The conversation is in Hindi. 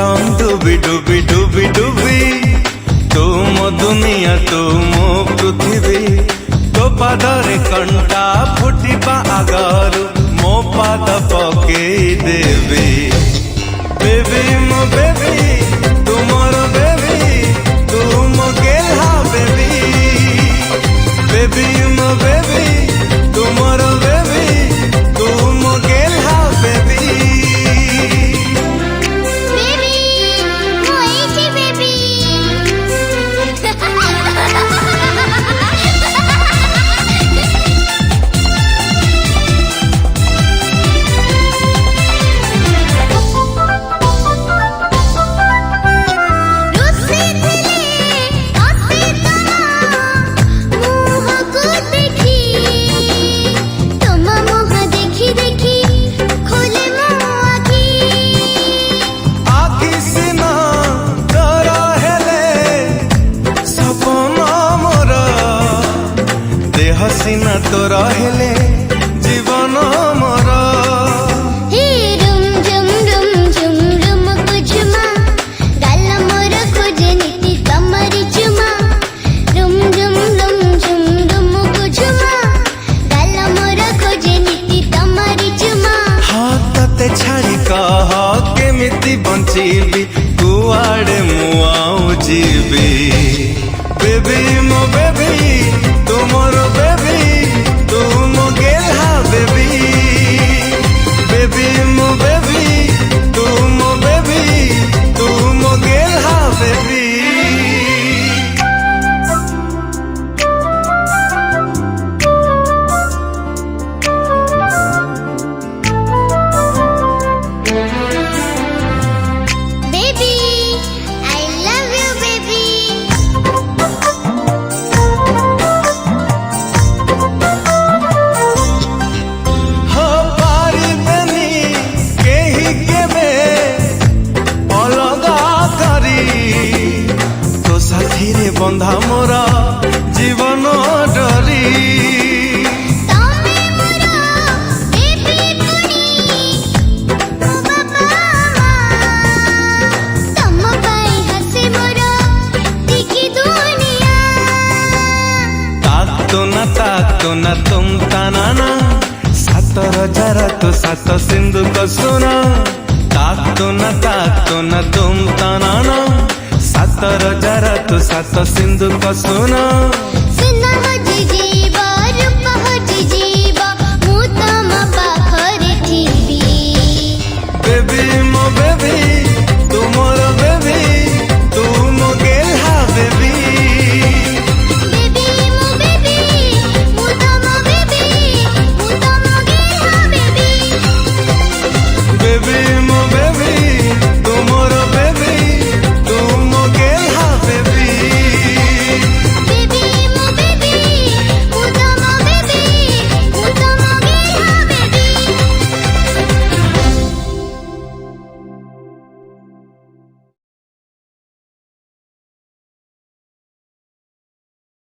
जाऊं डूबी डूबी डूबी डूबी तू मो दुनिया तू मो पृथ्वी तो पादरे कंटा फुटिबा आगरु मो पाद पकेई देवी बेबी मो बेबी तू मोर बेबी तू मो गेल्हा बेबी बेबी मो बेबी तू मोर बेबी तू मो गेल्हा बेबी हसीना तो रहले जीवन मोर हे रुम झुम रुम कुझुमा गाल मोर खोजे नीति कमरी चुमा रुम झुम कुझुमा गाल मोर खोजे नीति कमरी चुमा हाँ तते छाड़ी कह केमिति बंचीबी कुआड़े मुआऊ जीवी बेबी मो बेबी तू मोर बेबी तू मो गेल्हा बेबी बेबी मो बेबी तू मो बेबी तू मो गेल्हा बेबी बंधा मोरा जीवन डरी ताकतो ना तुम ताना सातर जरा तो सात सिंधु को सुना ताकतो ना तुम ताना सातर जरा तो सात सिंधु को सुना सुना हो जीवा